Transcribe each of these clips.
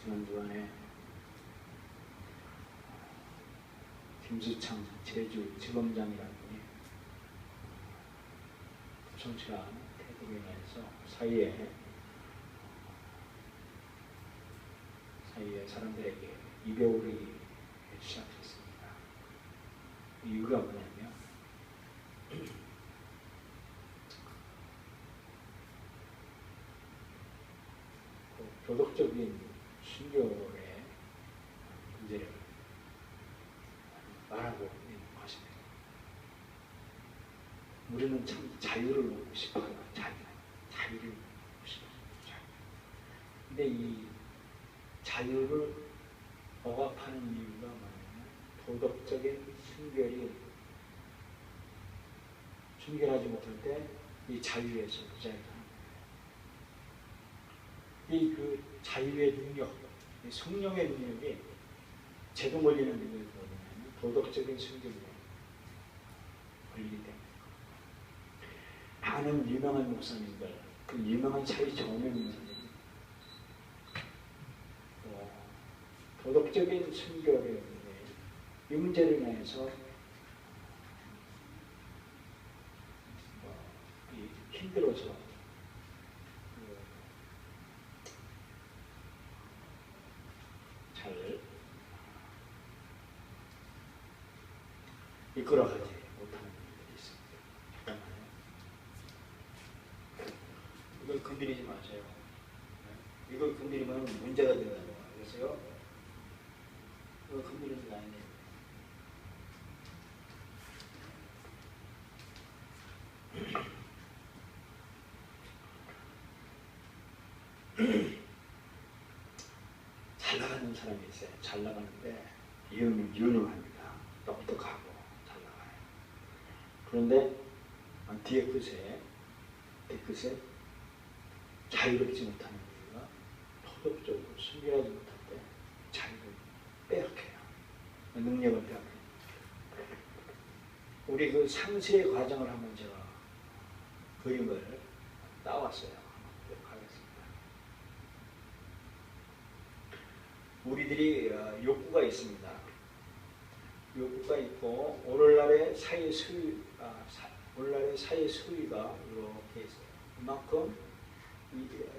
지난주간에 김수창 제주지검장이라는 분이 부성실한 태도로 인해서 사이에 사람들에게 이별이 시작했습니다. 이유가 뭐냐면 도덕적인 순결의 문제를 말하고 있는 것입니다. 우리는 참 자유를 얻고 싶어요. 자유를 얻고 싶어요. 근데 이 자유를 억압하는 이유가 뭐냐면 도덕적인 순결하지 못할 때 이 자유에서 무자유하는 거예요. 이 그 자유의 능력, 이 성령의 능력이 제동 걸리는 능력이 뭐냐면 도덕적인 순결에 걸리기 때문에 많은 유명한 목사님들, 그 유명한 사회 정의 목사님 도덕적인 순결의 문제, 이 문제를 인해서 힘들어서 잘 이끌어가지 못하는 분들이 있습니다. 잠깐만요. 이걸 건드리지 마세요. 이걸 건드리면 문제가 된다는 거예요. 그래서요. 이거 건드리는 게 아니에요. 잘 나가는 사람이 있어요. 잘 나가는데 유능합니다. 똑똑하고 잘 나가요. 그런데 뒤에 끝에 자유롭지 못하는 이유가 도덕적으로 순결하지 못할 때 자유를 빼앗겨요. 능력을 빼앗겨요. 우리 그 상세의 과정을 한번 제가 그림을 따왔어요. 우리들이 욕구가 있습니다. 욕구가 있고 오늘날의 사회 수위가 이렇게 있어요.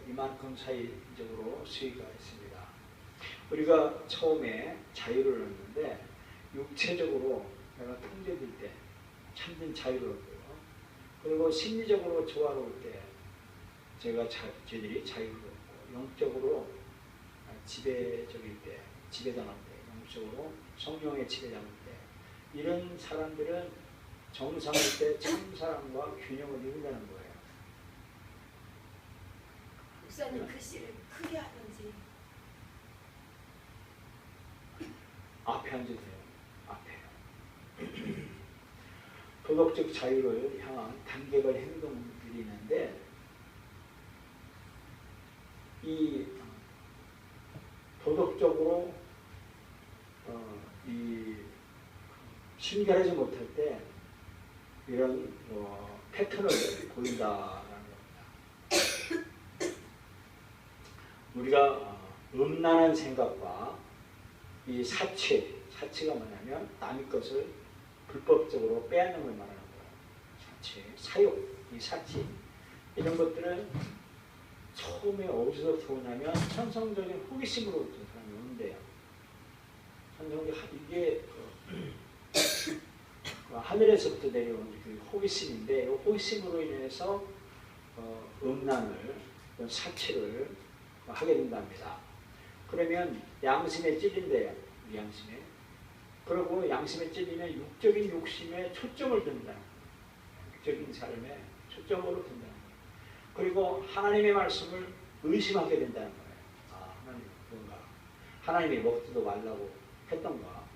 이만큼 사회적으로 수위가 있습니다. 우리가 처음에 자유를 얻는데 육체적으로 내가 통제될 때 참된 자유를 얻고요. 그리고 심리적으로 조화로울 때 저희들이 자유를 얻고 영적으로 지배적일 때, 지배당할 때, 영적으로 성령의 지배당할 때 이런 사람들은 정상일 때 참사랑과 균형을 이룬다는 거예요. 목사님 글씨를 크게 하든지 앞에 앉으세요. 앞에. 도덕적 자유를 향한 단계별 행동들이 있는데 이 도덕적으로 이 순결하지 못할 때 이런 패턴을 보인다라는 겁니다. 우리가 음란한 생각과 이 사치가 뭐냐면 남의 것을 불법적으로 빼앗는 걸 말하는 거예요. 사욕, 이 사치 이런 것들은 처음에 어디서부터 오냐면 천성적인 호기심으로 어떤 사람이 오는데요. 이게 하늘에서부터 내려오는 그 호기심인데 이 호기심으로 인해서 음란을, 사치를 하게 된답니다. 그러면 양심에 찔린대요. 양심에. 그리고 양심에 찔리면 육적인 욕심에 초점을 둔다. 육적인 삶에 초점으로 둔다. 그리고 하나님의 말씀을 의심하게 된다는 거예요. 하나님 뭔가 하나님이 먹지도 말라고 했던가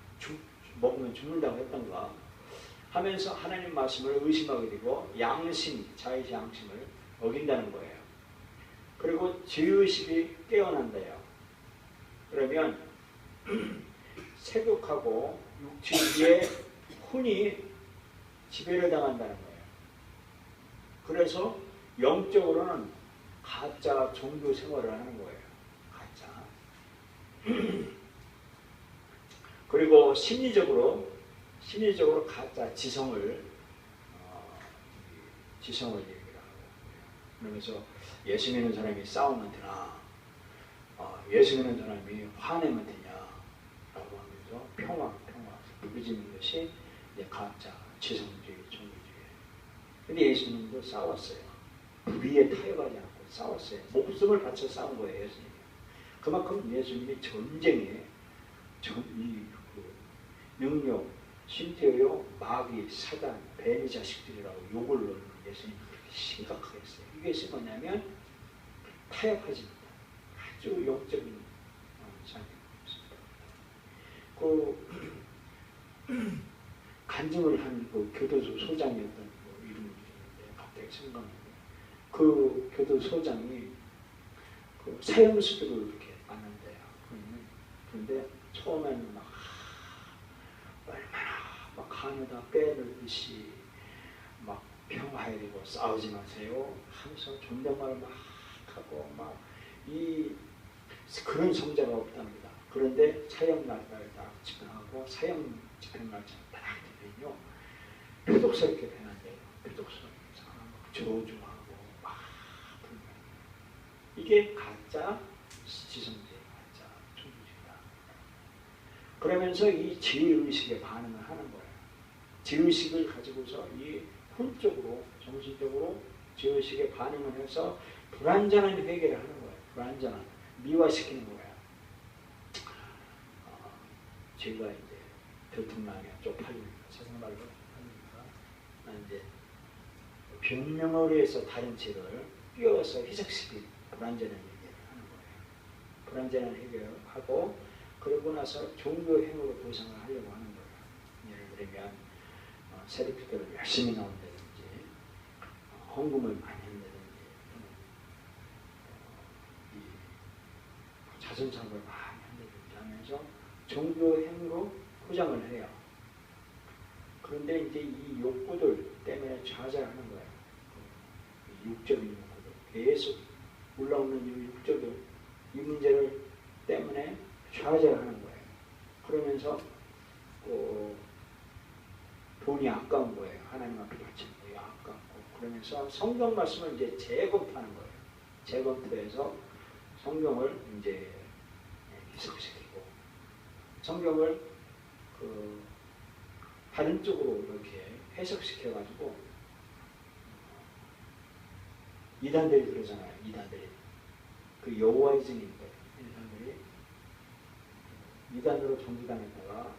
먹으면 죽는다고 했던가 하면서 하나님 말씀을 의심하게 되고 자의 양심을 어긴다는 거예요. 그리고 죄의식이 깨어난대요. 그러면 세속하고 육체의 혼이 지배를 당한다는 거예요. 그래서 영적으로는 가짜 종교 생활을 하는 거예요. 가짜. 그리고 심리적으로 가짜 지성을 얘기를 하고, 그러면서 예수 믿는 사람이 싸우면 되나, 예수 믿는 사람이 화내면 되냐라고 하면서 평화 부르짖는 것이 이제 가짜 지성주의, 종교주의. 근데 예수님도 싸웠어요. 불의에 타협하지 않고 싸웠어요. 목숨을 바쳐 싸운 거예요, 예수님이. 그만큼 예수님이 전쟁에 능력, 심지어요 마귀, 사단, 뱀의 자식들이라고 욕을 넣는 예수님이 그렇게 심각하게 했어요. 이게 뭐냐면 타협하지 못한 아주 영적인 상태입니다. 간증을 한 그 교도소 소장이었던 이름이 있는데 갑자기 생각나요. 그 교도소장이 그 사형수들을 이렇게 만난대요. 그런데 처음에는 막 얼마나 막 하늘다 빼놓듯이 막 평화해야 되고 싸우지 마세요 하면서 존댓말을 막 하고 막 그런 성자가 없답니다. 그런데 사형 날짜를 딱 집행하고 사형 집행 날짜를 딱 되면요 표독스럽게 되는데요. 표독스럽게 저주하고 막 이게 가짜 지성주의, 가짜 종교주의다. 그러면서 이 지혜의식에 반응을 하는 거예요. 지혜의식을 가지고서 이 혼적으로, 정신적으로 지혜의식에 반응을 해서 불완전한 회개를 하는 거예요. 불완전한, 미화시키는 거예요. 제가 이제 들통나게 쪽팔리니까, 세상 말로 쪽팔리니까, 이제 변명을 해서 다른 죄를 끼워서 희석시키는 불완전한 회개를 하는 거예요. 불완전한 회개를 하고, 그러고 나서 종교 행위로 보상을 하려고 하는 거예요. 예를 들면 세리프들을 열심히 나온다든지, 헌금을 많이 한다든지, 자선사업을 많이 한다든지 하면서 종교 행위로 포장을 해요. 그런데 이제 이 욕구들 때문에 좌절하는 거예요. 육적인 욕구들 계속 올라오는 이 육적인 이 문제를 때문에 좌절하는 거예요. 그러면서 돈이 아까운 거예요. 하나님 앞에 바치는 거예요. 아깝고. 그러면서 성경 말씀을 이제 재검토하는 거예요. 재검토해서 성경을 이제 희석시키고 성경을 다른 쪽으로 이렇게 해석시켜가지고 이단들이 그러잖아요. 이단들이 그 여호와의 증인들 이단들이 이단으로 전도당했다가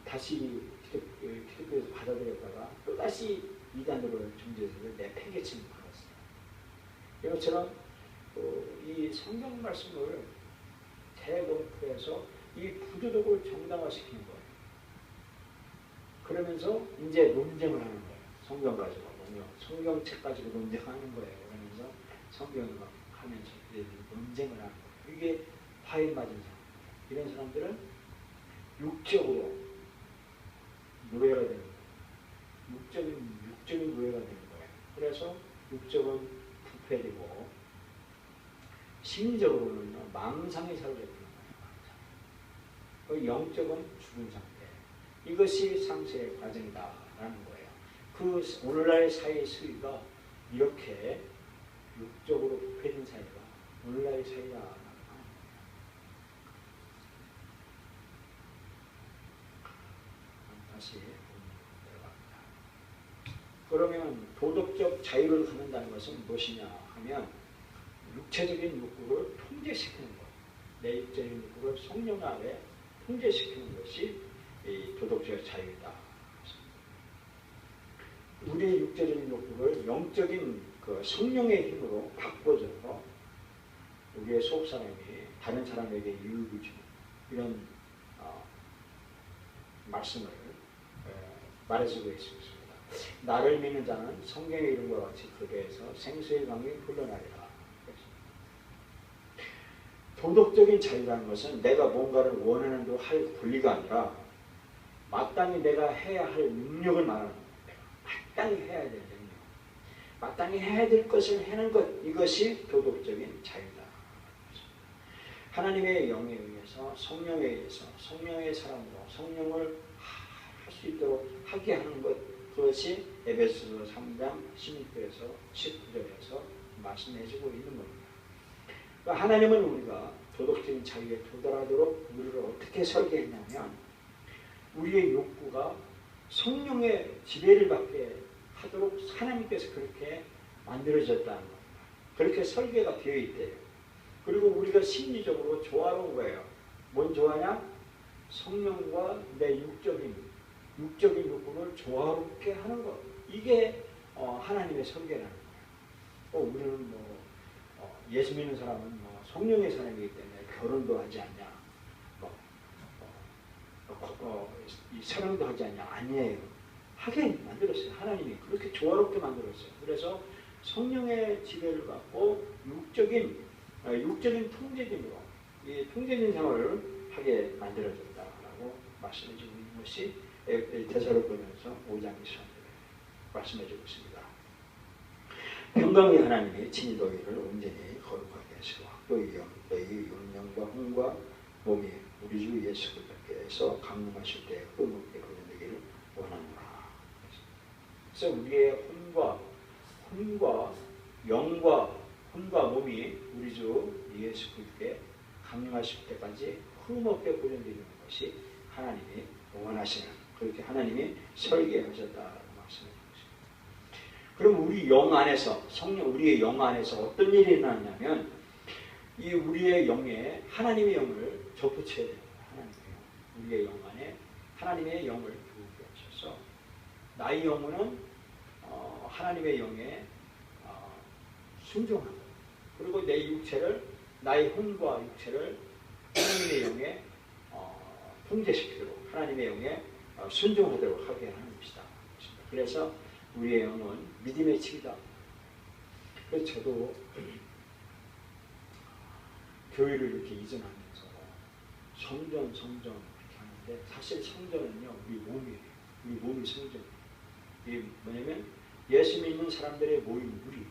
다시 기독교에서 받아들였다가 또다시 이단으로 전도해서 내팽개침을 받았어요. 이것처럼 이 성경 말씀을 재검토해서 이 부도덕을 정당화시키는 거예요. 그러면서 이제 논쟁을 하는 거예요. 성경 가지고 성경책 가지고 논쟁하는 거예요. 그러면서 성경을 막 하면서 논쟁을 하는 거예요. 이게 화인 맞은 사람. 이런 사람들은 육적으로 노예가 되는 거예요. 육적인 노예가 되는 거예요. 그래서 육적은 부패되고 심리적으로는 망상의 살게 되는 거예요. 영적은 죽은 상태. 이것이 상세의 과정이다라는 거예요. 그 오늘날의 사회의 수위가 이렇게 육적으로 부패된 사회가 오늘날의 사회다. 다시 들어갑니다. 그러면 도덕적 자유를 갖는다는 것은 무엇이냐 하면 육체적인 욕구를 통제시키는 것, 내 육체적인 욕구를 성령 아래 통제시키는 것이 이 도덕적 자유이다. 우리의 육체적인 욕구를 영적인 그 성령의 힘으로 바꿔줘서 우리의 속사람이 다른 사람에게 유익을 주는 이런 말씀을 말해주고 있습니다. 나를 믿는 자는 성경의 이름과 같이 그대에서 생수의 강이 흘러나리라. 도덕적인 자유라는 것은 내가 뭔가를 원하는 대로 할 권리가 아니라 마땅히 내가 해야 할 능력을 말하는 겁니다. 마땅히 해야 될 능력. 마땅히 해야 될 것을 하는 것, 이것이 도덕적인 자유다. 하나님의 영에 의해서 성령에 의해서 성령의 사람으로 성령을 할 수 있도록 하게 하는 것, 그것이 에베소서 3장 16절에서 19절에서 말씀해주고 있는 겁니다. 그러니까 하나님은 우리가 도덕적인 자유에 도달하도록 우리를 어떻게 설계했냐면 우리의 욕구가 성령의 지배를 받게 하도록 하나님께서 그렇게 만들어졌다는 겁니다. 그렇게 설계가 되어 있대요. 그리고 우리가 심리적으로 조화로운 거예요. 뭔 조화냐? 성령과 내 육적인 욕구를 조화롭게 하는 것. 이게 하나님의 설계라는 거예요. 우리는 예수 믿는 사람은 성령의 사람이기 때문에 결혼도 하지 않냐, 이 사랑도 하지 않냐. 아니에요. 하게 만들었어요. 하나님이 그렇게 조화롭게 만들었어요. 그래서 성령의 지배를 받고 육적인 통제심으로 이 통제된 생활을 하게 만들어졌다라고 말씀해주고 있는 것이 데살로니가서 5장 23절에 말씀해주고 있습니다. 평강의 하나님이 친히 너희를 온전히 거룩하게 하시고 너희 영과 혼과 몸이 우리 주 예수 그리스도께서 강림하실 때 흠없게 거듭되기를 원하노라. 그래서 우리의 혼과 몸이 우리 주 예수 그리스도께 강림하실 때까지 흠없게 보존되는 것이 하나님이 원하시는, 그렇게 하나님이 설계하셨다라고 말씀해주고 있습니다. 그럼 우리 영 안에서, 우리의 영 안에서 어떤 일이 일어나냐면 이 우리의 영에 하나님의 영을 접붙여야 됩니다. 우리의 영 안에 하나님의 영을 부게 하셔서 나의 영혼은 하나님의 영에 순종하고, 그리고 내 육체를, 나의 혼과 육체를 하나님의 영에 통제시키도록, 하나님의 영에 순종하도록 하게 하는 것이다. 그래서 우리의 영은 믿음의 집이다. 그래서 저도 교회를 이렇게 이전하면서 성전 이렇게 하는데, 사실 성전은요 우리 몸이에요. 우리 몸이 성전이에요. 이게 뭐냐면 예수 믿는 사람들의 모임, 우리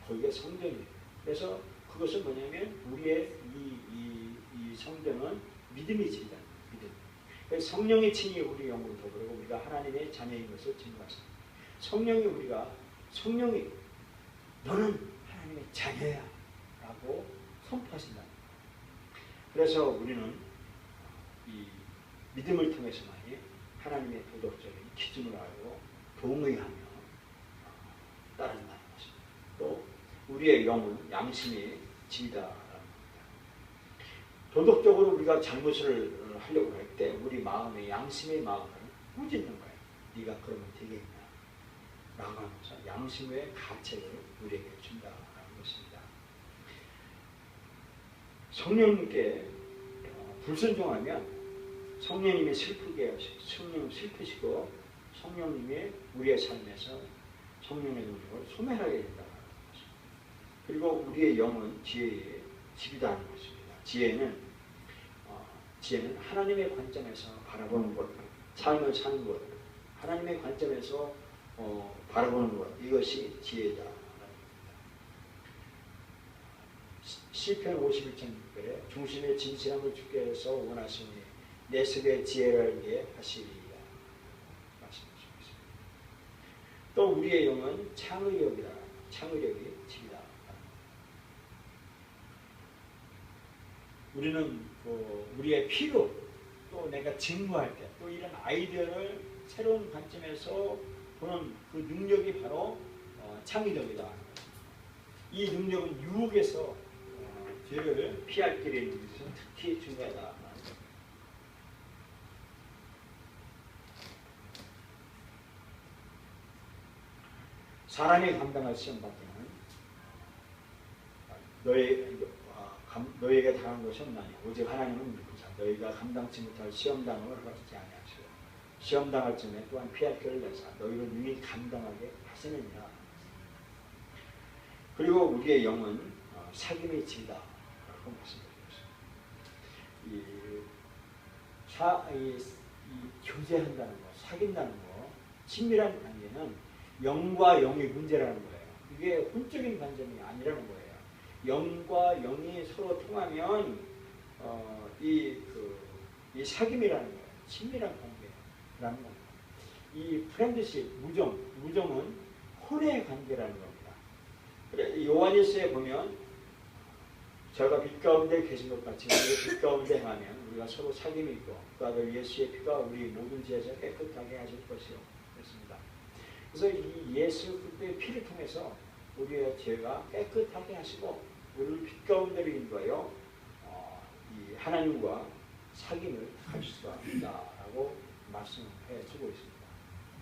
거기가 성전이에요. 그래서 그것은 뭐냐면 우리의 이 성전은 믿음의 집이다. 믿음. 그래서 성령의 친히 우리 영으로 더불고 우리가 하나님의 자녀인 것을 증거하십니다. 성령이 너는 하나님의 자녀야 라고 선포하신다. 그래서 우리는 이 믿음을 통해서만이 하나님의 도덕적인 기준을 알고 동의하며 따른다는 것입니다. 또 우리의 영은 양심이 집이다라는 겁니다. 도덕적으로 우리가 잘못을 하려고 할 때 우리 마음의 양심의 마음을 꾸짖는 거예요. 네가 그러면 되겠냐 라고 하면서 양심의 가책을 우리에게 준다라는 것입니다. 성령님께 불순종하면 성령님이 슬프시고 성령님이 우리의 삶에서 성령의 능력을 소멸하게 된다는 것입니다. 그리고 우리의 영은 지혜의 집이라는 것입니다. 지혜는 하나님의 관점에서 바라보는 것, 삶을 사는 것, 하나님의 관점에서 바라보는 것, 이것이 지혜다. 시편 51.6절에 중심의 진실함을 주께 해서 원하시니 내 속에 지혜를 알게 하시리이다 말씀하시고 있습니다. 또 우리의 영은 창의력이다. 창의력이 집이다. 우리는 우리의 필요, 또 내가 직무할 때, 또 이런 아이디어를 새로운 관점에서 보는 그 능력이 바로 창의력이다. 이 능력은 유혹에서 죄를 피할 길에 있는 것은 특히 중요하다. 사람이 감당할 시험받기는 너희에게 당한 것이 없나니 오직 하나님은 믿고자 너희가 감당치 못할 시험당을 허락하지 아니하시고 시험당할 쯤에 또한 피할 길을 내사 너희를 능히 감당하게 하시느니라. 그리고 우리의 영은 사귐의 집이다 라고 말씀드렸습니다. 이 교제한다는 거, 사귄다는 거, 친밀한 관계는 영과 영의 문제라는 거예요. 이게 혼적인 관점이 아니라는 거예요. 영과 영이 서로 통하면 이 사귐이라는 거예요. 친밀한 관계라는 겁니다. 이 프렌드십, 무정은 혼의 관계라는 겁니다. 그래, 요한일서에 보면 저가 빛 가운데 계신 것 같이 우리가 빛 가운데 행하면 우리가 서로 사귐이 있고 그 아들 예수의 피가 우리 모든 죄에서 깨끗하게 하실 것이요. 그렇습니다. 그래서 이 예수 그리스도의 피를 통해서 우리의 죄가 깨끗하게 하시고 우리를 빛 가운데로 인도하여 이 하나님과 사귐을 할 수가 있다라고 말씀해 주고 있습니다.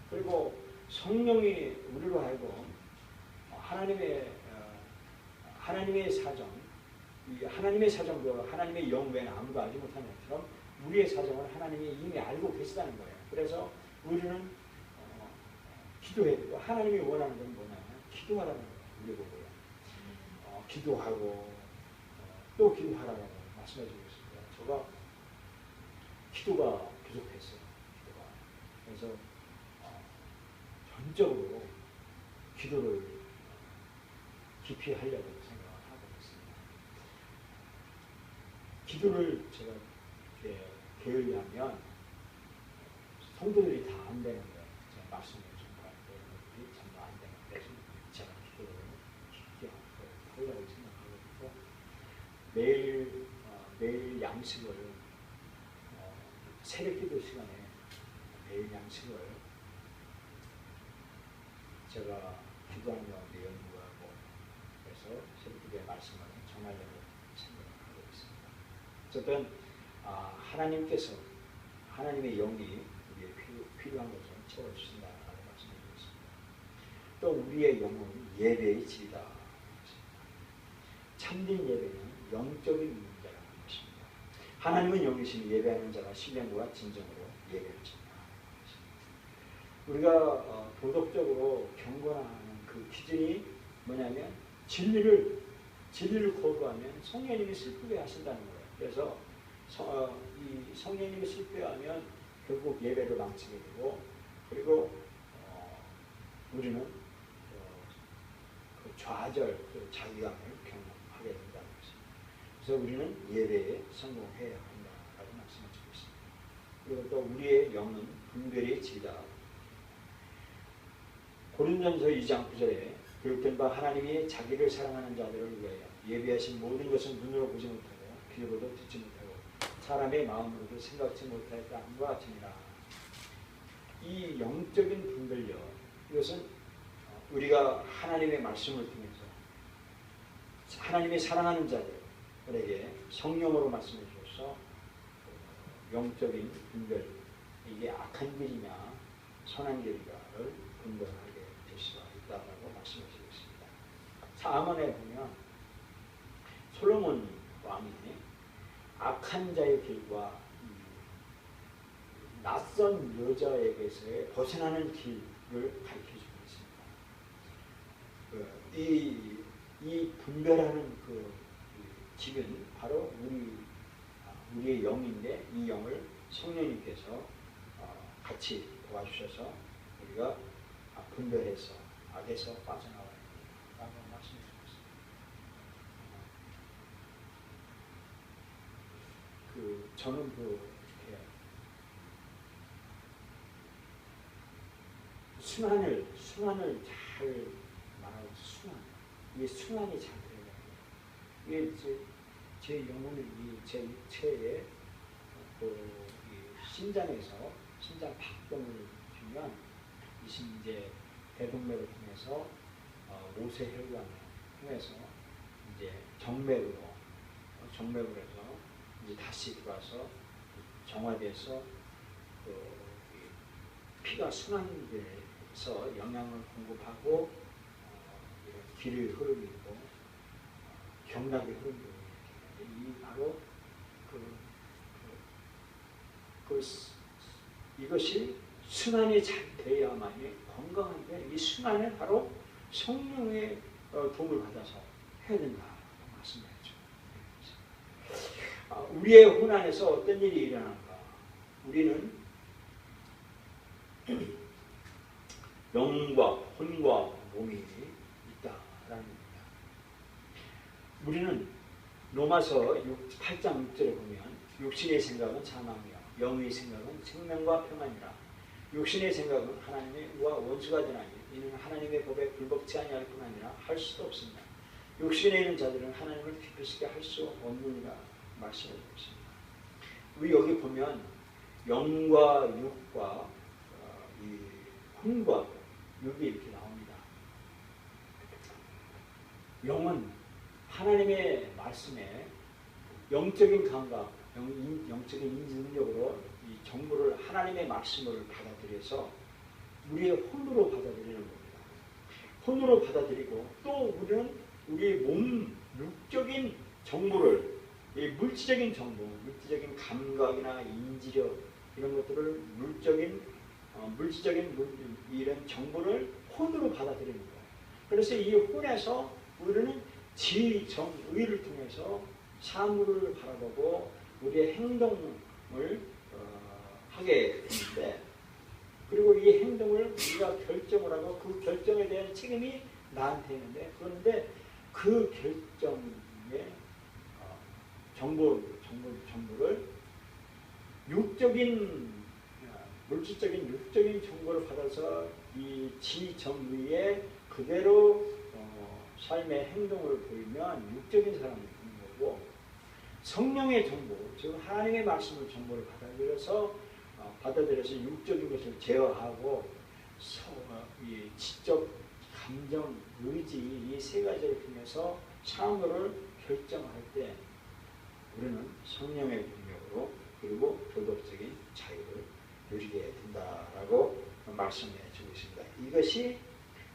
그리고 성령이 우리로 하여금 하나님의 사정, 이 하나님의 사정도 하나님의 영 외에는 아무도 알지 못하는 것처럼 우리의 사정을 하나님이 이미 알고 계시다는 거예요. 그래서 우리는 기도해야 되고 하나님이 원하는 건 뭐냐면 기도하라는 거예요. 우리 보고요. 기도하고 또 기도하라고 말씀해 주고 있습니다. 제가 기도가 부족했어요. 그래서 전적으로 기도를 깊이 하려고 생각을 하고 있습니다. 기도를 제가 게을리하면 성도들이 다 안 되는 거예요. 제가 말씀을 전할 때 여러분들이 전부 안 되는데 제가 기도를 깊게 하려고 생각하고 있고 매일 양식을 새벽기도 시간에 매일 양식을 제가 기도하는 가운데 연구하고 그래서 새벽기도의 말씀을 전하려고 생각을 하고 있습니다. 어쨌든 하나님께서 하나님의 영이 우리의 필요한 것을 채워주신다라고 말씀드리고 있습니다. 또 우리의 영은 예배의 질이다. 참된 예배는 영적인 문제라는 것입니다. 하나님은 영이시니 예배하는 자가 신령과 진정으로 예배를 드린다. 우리가 도덕적으로 경건하는 그 기준이 뭐냐면 진리를 거부하면 성령님이 슬프게 하신다는 거예요. 그래서 이 성령님이 슬퍼하면 결국 예배를 망치게 되고 그리고 우리는 그 좌절, 그 자기감을 경험하게 된다는 것입니다. 그래서 우리는 예배에 성공해야 한다라고 말씀을 드리고 있습니다. 그리고 또 우리의 영은 분별의 질이다. 고린도전서 2장 9절에 기록된 바 하나님이 자기를 사랑하는 자들을 위하여 예비하신 모든 것은 눈으로 보지 못하고 귀로도 듣지 못하고 사람의 마음으로도 생각지 못하였다 함과 같으니라. 이 영적인 분별력, 이것은 우리가 하나님의 말씀을 통해서 하나님이 사랑하는 자들에게 성령으로 말씀해 주셔서 영적인 분별, 이게 악한 길이냐 선한 길인가를 분별하게 될 수가 있다고 말씀해 주고 있습니다. 사문에 보면 솔로몬 왕이 악한 자의 길과 낯선 여자에게서의 벗어나는 길을 가르쳐주고 있습니다. 이 분별하는 그 길은 바로 우리의 영인데 이 영을 성령님께서 같이 도와주셔서 우리가 분별해서 악에서 빠져나와야 된다고 말씀해 주고 있습니다. 저는 이렇게 순환을 잘 말하고 이게 순환이 잘 돼요. 이게 제 영혼을 제 육체에 신장에서 신장 박동을 주면 이제 대동맥을 통해서 모세혈관을 통해서 이제 정맥으로 해서 이제 다시 들어와서 정화돼서 피가 순환돼서 영양을 공급하고 이런 길의 흐름이 있고 경락의 흐름이 있고 이 바로 이것이 순환이 잘 돼야만이 건강한데 이 순환을 바로 성령의 도움을 받아서 해야 된다고 말씀하죠. 우리의 혼안에서 어떤 일이 일어나는가? 우리는 영과 혼과 몸이 있다라는 겁니다. 우리는 로마서 8장 6절에 보면 육신의 생각은 사망이요 영의 생각은 생명과 평안이라. 육신의 생각은 하나님의 원수가 되나니 이는 하나님의 법에 불법치 아니할 뿐 아니라 할 수도 없습니다. 육신에 있는 자들은 하나님을 기쁘시게 할 수 없느니라 말씀해 주셨습니다. 우리 여기 보면 영과 육과 이 혼과 육이 이렇게 나옵니다. 영은 하나님의 말씀에 영적인 감각, 영적인 인지 능력으로 이 정보를 하나님의 말씀을 받아들여서 우리의 혼으로 받아들이는 겁니다. 혼으로 받아들이고 또 우리는 우리의 몸 육적인 정보를 이 물질적인 정보, 물질적인 감각이나 인지력 이런 것들을 물질적인 이런 정보를 혼으로 받아들이는 거예요. 그래서 이 혼에서 우리는 지정의를 통해서 사물을 바라보고 우리의 행동을 하게 되는데, 그리고 이 행동을 우리가 결정을 하고 그 결정에 대한 책임이 나한테 있는데, 그런데 그 결정의 정보를 물질적인 육적인 정보를 받아서 이 지정의에 그대로 삶의 행동을 보이면 육적인 사람이 되는 거고, 성령의 정보, 즉 하나님의 말씀을 정보를 받아들여서 육적인 것을 제어하고 이 지적, 감정, 의지 이 세 가지를 통해서 사물을 결정할 때 우리는 성령의 능력으로 그리고 도덕적인 자유를 누리게 된다라고 말씀해 주고 있습니다. 이것이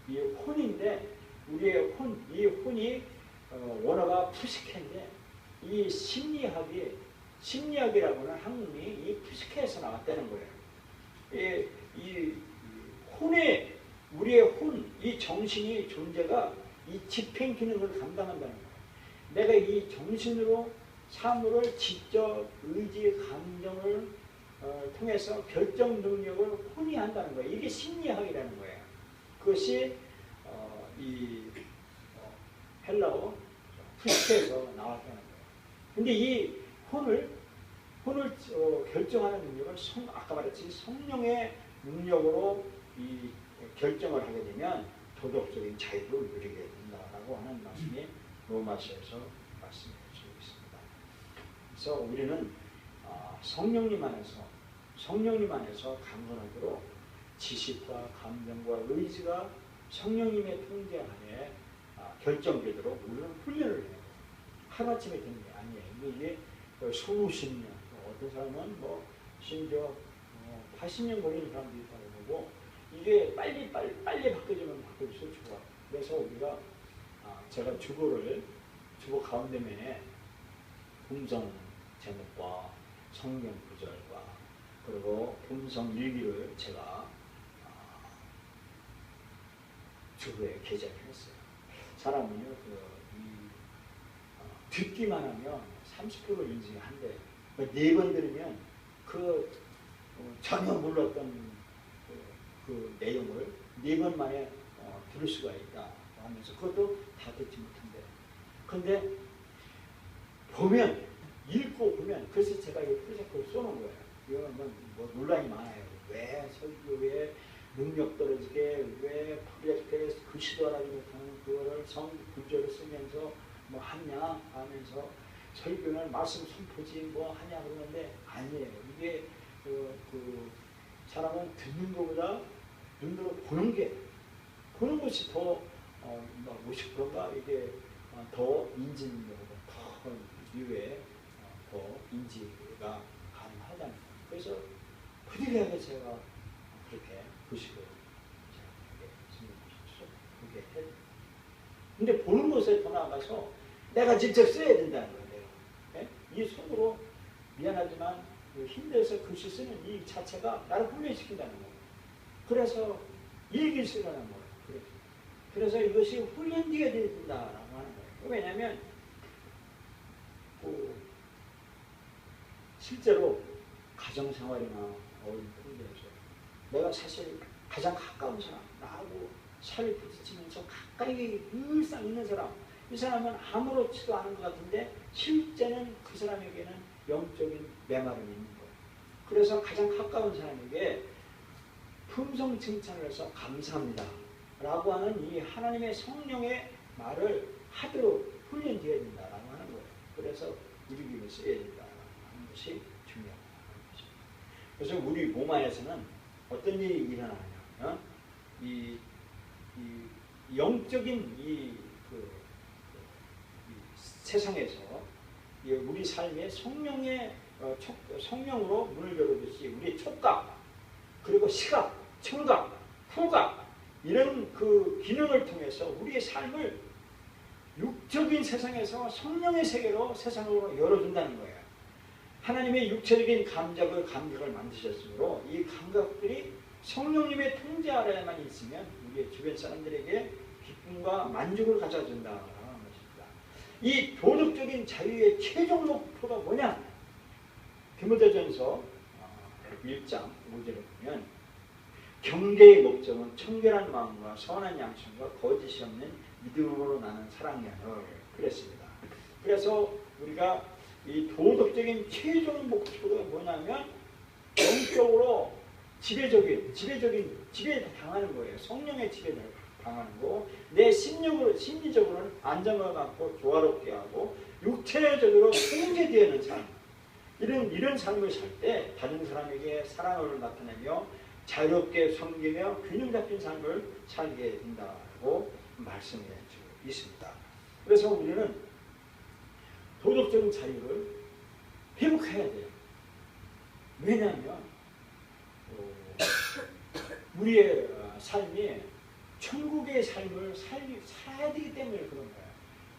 이 혼인데, 우리의 이 혼이 원어가 푸시케인데, 이 심리학이라고는 학문이 이 푸시케에서 나왔다는 거예요. 이 혼의, 우리의 혼, 이 정신이 존재가 이 집행 기능을 감당한다는 거예요. 내가 이 정신으로 사물을 직접 의지, 감정을 통해서 결정 능력을 혼이 한다는 거예요. 이게 심리학이라는 거예요. 그것이 이 헬라어 푸시케에서 나왔다는 거예요. 근데 이 혼을 결정하는 능력을 아까 말했듯이 성령의 능력으로 이 결정을 하게 되면 도덕적인 자유를 누리게 된다라고 하는 말씀이 로마서에서 말씀해 주고 있습니다. 그래서 우리는 성령님 안에서 강건하도록 지식과 감정과 의지가 성령님의 통제 안에 결정되도록 우리는 훈련을 해요. 하루아침에 되는 게 아니에요. 이게 수십 년, 어떤 사람은 심지어 80년 걸리는 사람도 있다고 보고, 이게 빨리 바뀌어지면 바뀌어질수록 좋아. 그래서 우리가 제가 주보 가운데면에 음성 제목과 성경 구절과 그리고 음성 일기를 제가 주보에 게재를 했어요. 사람은요, 듣기만 하면 30% 인지한대. 4번 들으면 전혀 몰랐던 그 내용을 4번 만에 들을 수가 있다 하면서 그것도 다 듣지 못한대. 근데 읽고 보면, 그래서 제가 이 프로젝트를 쏘는 거예요. 이거는 뭐 논란이 많아요. 왜 설교에 능력 떨어지게, 왜 프로젝트에 글씨도 알아지 못하는 그거를 구절을 쓰면서 뭐 하냐 하면서 설교는 말씀 선포지 뭐 하냐 그러는데, 아니에요. 이게 그 사람은 듣는 것보다 눈으로 보는 것이 더 50%가 이게 더 인지 능력보다 더 이외에 더 인지가 가능하다는 거예요. 그래서 부득이하게 제가 그렇게 구식을 그렇게 해요. 근데 보는 것에 더 나아가서 내가 직접 써야 된다는 거예요. 네? 이 손으로 미안하지만 힘들어서 글씨 쓰는 이 자체가 나를 훈련시킨다는 거예요. 그래서 일기 쓰라는 거예요. 그래서 이것이 훈련되어야 된다라고 하는 거예요. 왜냐하면 실제로 가정생활이나 어린 통제에서 내가 사실 가장 가까운 사람, 나하고 살이 부딪히면서 가까이 일상 있는 사람, 이 사람은 아무렇지도 않은 것 같은데 실제는 그 사람에게는 영적인 메마름이 있는 거예요. 그래서 가장 가까운 사람에게 품성 칭찬을 해서 감사합니다 라고 하는 이 하나님의 성령의 말을 하도록 훈련되어야 된다라고 하는 거예요. 그래서 우리 입에 써야 된다라는 것이 중요하다는 것입니다. 그래서 우리 몸 안에서는 어떤 일이 일어나냐, 이 영적인 이 세상에서 우리 삶의 성령으로 문을 열어듯이 우리 촉각, 그리고 시각, 청각, 후각 이런 그 기능을 통해서 우리의 삶을 육적인 세상에서 성령의 세계로 세상으로 열어준다는 거예요. 하나님의 육체적인 감각을 만드셨으므로 이 감각들이 성령님의 통제 아래에만 있으면 우리의 주변 사람들에게 기쁨과 만족을 가져준다는 것입니다. 이 도덕적인 자유의 최종 목표가 뭐냐? 디모데전서 1장 5절에 보면 경계의 목적은 청결한 마음과 선한 양심과 거짓이 없는 믿음으로 나는 사랑이야를 그랬습니다. 그래서 우리가 이 도덕적인 최종 목표가 뭐냐면 영적으로 지배 당하는 거예요. 성령의 지배를 당하는 거. 내 심리적으로는 안정을 갖고 조화롭게 하고 육체적으로 통제되는 삶. 이런 삶을 살 때 다른 사람에게 사랑을 나타내며 자유롭게 섬기며 균형 잡힌 삶을 살게 된다고 말씀해 주고 있습니다. 그래서 우리는 도덕적인 자유를 회복해야 돼요. 왜냐하면 우리의 삶이 천국의 삶을 살아야 되기 때문에 그런 거예요.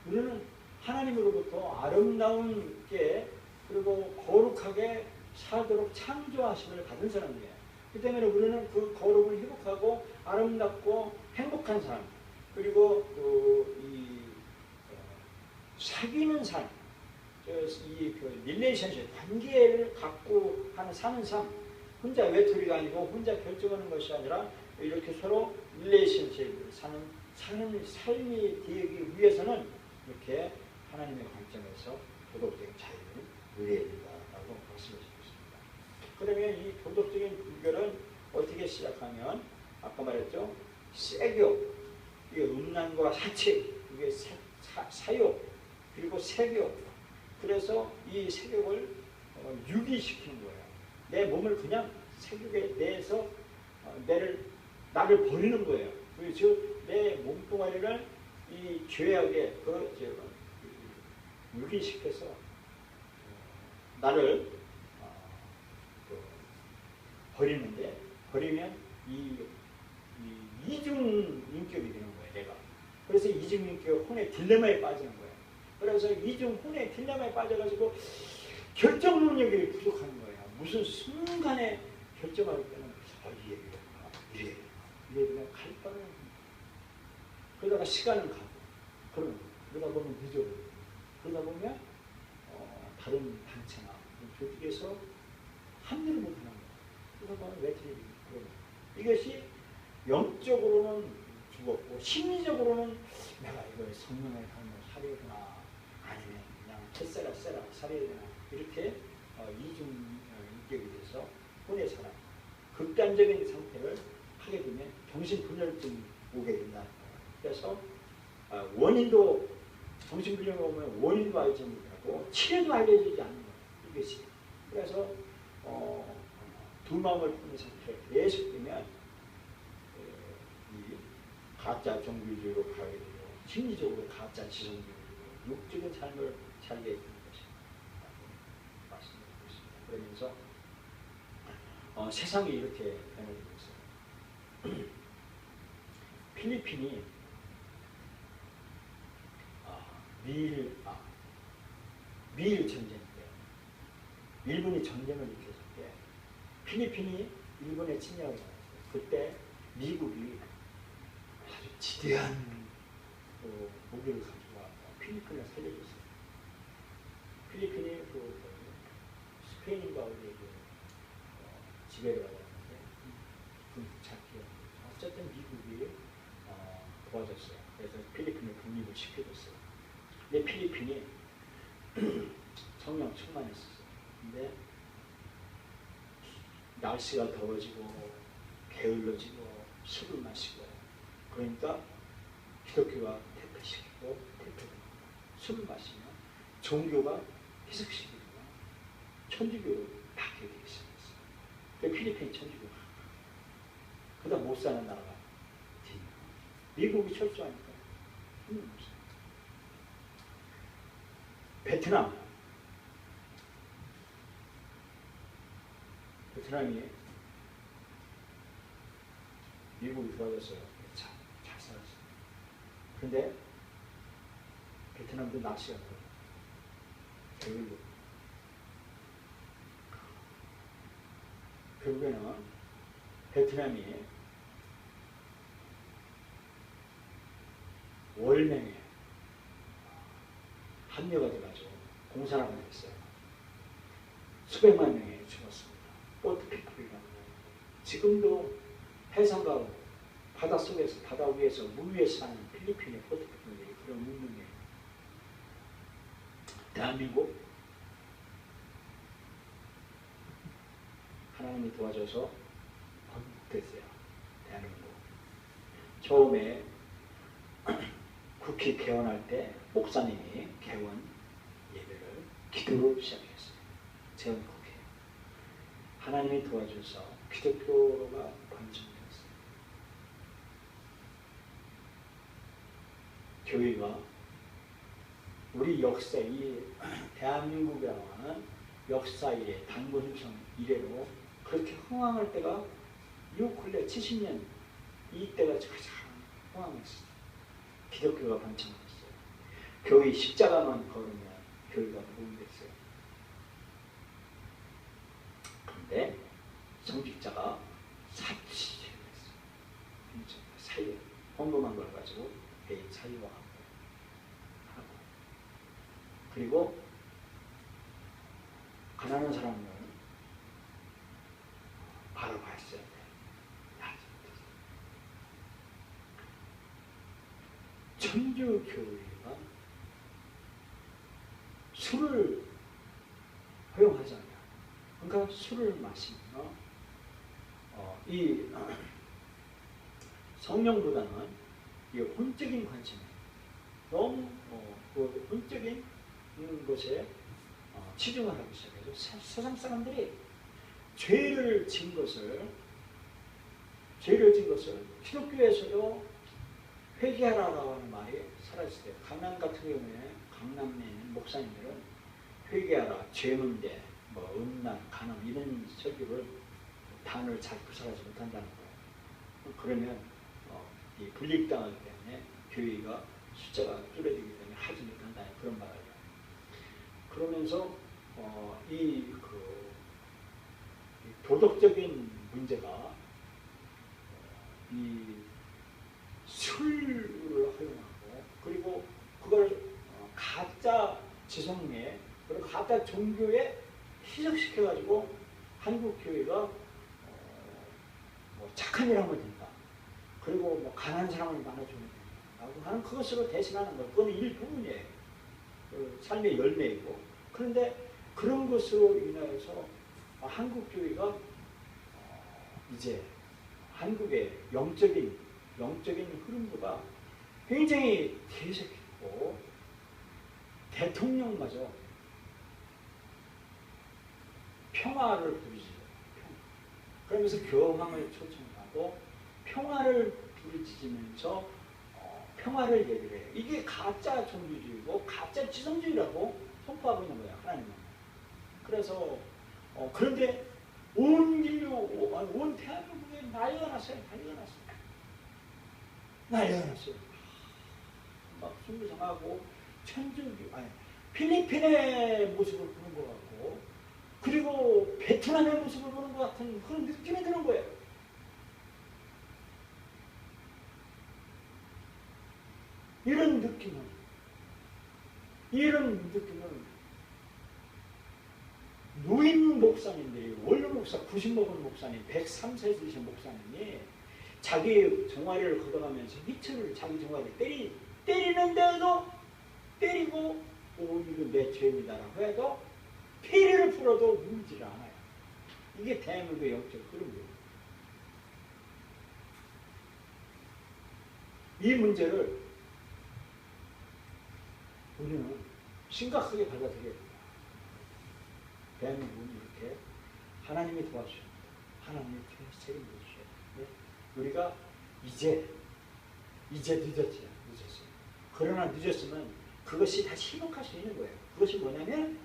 우리는 하나님으로부터 아름다운 게 그리고 거룩하게 살도록 창조하심을 받은 사람이에요. 그 때문에 우리는 그 거룩을 회복하고 아름답고 행복한 삶, 그리고 사귀는 삶, 릴레이션십, 관계를 갖고 사는 삶, 혼자 외톨이가 아니고 혼자 결정하는 것이 아니라 이렇게 서로 릴레이션십을 사는 삶이 되기 위해서는 이렇게 하나님의 관점에서 도덕적인 자유를 누려야 된다고 말씀하시고 있습니다. 그러면 이 도덕적인 분별은 어떻게 시작하면 아까 말했죠. 세교, 이게 음란과 사칙, 이게 사욕, 그리고 세교. 그래서 이 세욕을 유기시키는 거예요. 내 몸을 그냥 세욕에 내서 나를 버리는 거예요. 즉 내 몸뚱아리를 이 죄악에 유기시켜서 나를 버리는데, 버리면 이중 인격이 되는 거예요, 내가. 그래서 이중 인격 혼의 딜레마에 빠지는 거예요. 그래서 이중 혼의 딜레마에 빠져가지고 결정 능력이 부족한 거예요. 무슨 순간에 결정할 때는 이래 그냥 갈 바는 그러다가 시간은 가고 그러다 보면 늦어버리고 그러다 보면 다른 단체나 조직에서 합류를 못하는 거예요. 그러다 보면 외톨이 그러고 이것이 영적으로는 죽었고 심리적으로는 내가 이거 성령의 삶을 살아야 되나 아니면 그냥 채세라 살아야 되나 이렇게 이중 인격이 돼서 혼의 사람 극단적인 상태를 하게 되면 정신분열증이 오게 된다. 그래서 원인도 정신분열이 오면 원인도 알지 못하고 치료도 알려지지 않는 거예요. 이것이. 그래서 두 마음을 푸는 상태가 계속되면 이 가짜 종교주의로 가게 되고 심리적으로 가짜 지성주의로 육적인 삶을 살게 되는 것입니다. 말씀드리고 있습니다. 그러면서 세상이 이렇게 변해지고 있어요. 필리핀이 미일 전쟁 때 일본이 전쟁을 일으켰을 때 필리핀이 일본에 침략을 받았어요. 그때 미국이 아주 지대한 무기를 가지고 와서 필리핀을 살려줬어요. 필리핀이 스페인과 어디에 지배를 받았는데 어쨌든 미국이 도와줬어요. 그래서 필리핀을 독립을 시켜줬어요. 근데 필리핀이 성령 충만했었어요. 근데 날씨가 더워지고 게을러지고 술을 마시고 그러니까 기독교가 퇴폐시키고 퇴폐되고 술을 마시면 종교가 희석시키고 천주교로 바뀌게 되기 시작했어요. 그 필리핀 천주교가 그다음 못 사는 나라가 미국이 철저하니까 베트남이 미국이 도와줬어요. 잘 살았어요. 그런데 베트남도 날씨가 더워요. 결국에는 베트남이 월맹에 합류가 돼가지고 공산화가 됐어요. 수백만 명이 죽었습니다. 보트피플이라는 거예요. 지금도 해상과 바다 속에서, 바다 위에서, 물 위에서 사는 필리핀의 보트피플들이 그런 문명이에요. 대한민국 하나님이 도와줘서 건국됐어요. 대한민국. 처음에 국회 개원할 때 목사님이 개원 예배를 기도로 시작했어요. 재헌국회. 하나님이 도와줘서 기독교가 번창되었어요. 교회가 우리 역사, 이 대한민국이라고 하는 역사의 단군 형성 이래로 그렇게 흥황할 때가 요 근래 70년 이때가 가장 흥황했어요. 기독교가 번창했어요. 교회 십자가만 걸으면 교회가 부흥됐어요. 그런데 성직자가 사치제를 했어요. 사유, 헌금한 걸 가지고 개인 사유화하고 그리고 가난한 사람을 바라봤어야 돼. 천주교회가 술을 허용하잖아요. 그러니까 술을 마시면 이 성령보다는 이 혼적인 관심에 너무 그 혼적인 것에 치중을 하기 시작해서 세상 사람들이 죄를 진 것을 기독교에서도 회개하라고 하는 말이 사라졌어요. 강남 같은 경우에 강남에 있는 목사님들은 회개하라, 죄 문제, 뭐 음란, 간음 이런 설교를 단어를 잘 구사하지 못한다는 거예요. 그러면 이 불이익당하기 때문에 교회가 숫자가 줄어들기 때문에 하지 못한다는 그런 말을 해요. 그러면서 이 도덕적인 문제가 이 술을 허용하고 그리고 그걸 가짜 지성에 그리고 가짜 종교에 희석시켜가지고 한국 교회가 뭐 착한 일 하면 된다. 그리고 뭐 가난한 사람을 만나주면 된다라고 하는 그것으로 대신하는 것. 그건 일부분이에요. 그 삶의 열매이고. 그런데 그런 것으로 인하여서 한국 교회가 이제 한국의 영적인 흐름보다 굉장히 퇴색했고 대통령마저 평화를 부르짖어요. 그러면서 교황을 초청하고 평화를 부르짖으면서 평화를 얘기를 해요. 이게 가짜 종교주의고 가짜 지성주의라고 선포하고 있는 거예요. 하나님은. 그래서 그런데 온 대한민국에 난리가 났어요. 막 순교성하고 필리핀의 모습을 보는 것 같고 그리고 베트남의 모습을 보는 것 같은 그런 느낌이 드는 거예요. 이런 느낌은 노인 목사님들이 원로 목사 90 먹은 목사님 103세 되신 목사님이 자기 종아리를 걷어가면서 미처를 자기 종아리를 때리는데도 때리고 이거 내 죄입니다라고 해도 피해를 풀어도 울지를 않아요. 이게 대한민국의 영적 흐름이에요. 이 문제를 우리는 심각하게 받아들여야 됩니다. 대한민국은 이렇게 하나님이 도와주십니다. 하나님이 책임져 주셔야 돼요. 우리가 이제 늦었어요. 그러나 늦었으면 그것이 다시 회복할 수 있는 거예요. 그것이 뭐냐면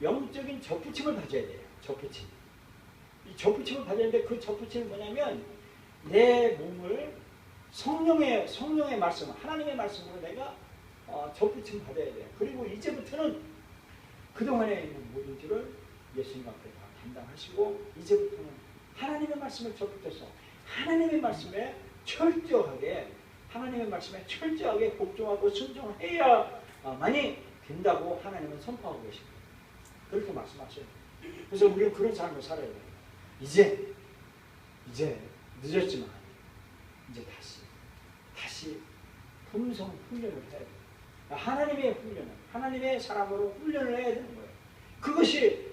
영적인 접붙임을 가져야 돼요. 접붙임. 이 접붙임을 가져야 되는데 그 접붙임이 뭐냐면 내 몸을 성령의 말씀, 하나님의 말씀으로 내가 접붙임 받아야 돼요. 그리고 이제부터는 그동안에 있는 모든 죄를 예수님 앞에 다 감당하시고 이제부터는 하나님의 말씀을 접붙여서 하나님의 말씀에 철저하게 복종하고 순종해야만이 된다고 하나님은 선포하고 계십니다. 그렇게 말씀하셔요. 그래서 우리는 그런 삶을 살아야 돼요. 이제 늦었지만 이제 다시 품성 훈련을 해야 돼요. 하나님의 훈련을, 하나님의 사람으로 훈련을 해야 되는 거예요. 그것이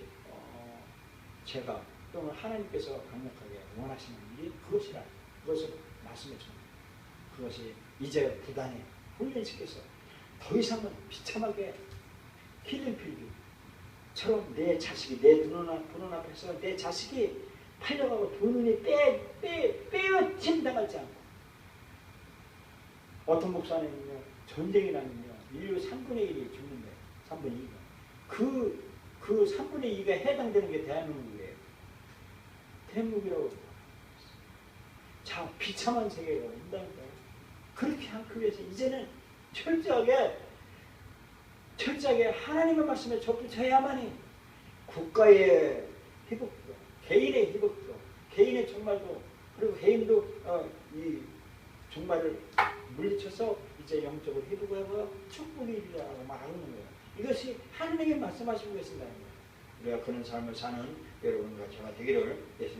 제가 또는 하나님께서 강력하게 원하시는 일이 그것을 말씀해 줍니다. 그것이 이제 부단히 훈련시켜서 더 이상은 비참하게 힐링필드처럼 내 자식이 내 눈 앞에서 내 자식이 팔려가고 두 눈이 빼어침 당하지 않고 어떤 목사님은요 전쟁이 나면요 인류 3분의 1이 죽는데 3분의 2가 그 3분의 2가 해당되는 게 대한민국이에요. 대한민국이라고 자 비참한 세계가 온다니까요. 그렇게 하기 위해서 이제는 철저하게 하나님의 말씀에 접붙여야만이 국가의 회복도, 개인의 회복도, 개인의 종말도, 그리고 개인도 이 종말을 물리쳐서 이제 영적으로 회복하고 축복이 일어나고 말하는 거예요. 이것이 하나님이 말씀하시고 계신다는 거예요. 우리가 그런 삶을 사는 여러분과 제가 되기를 예수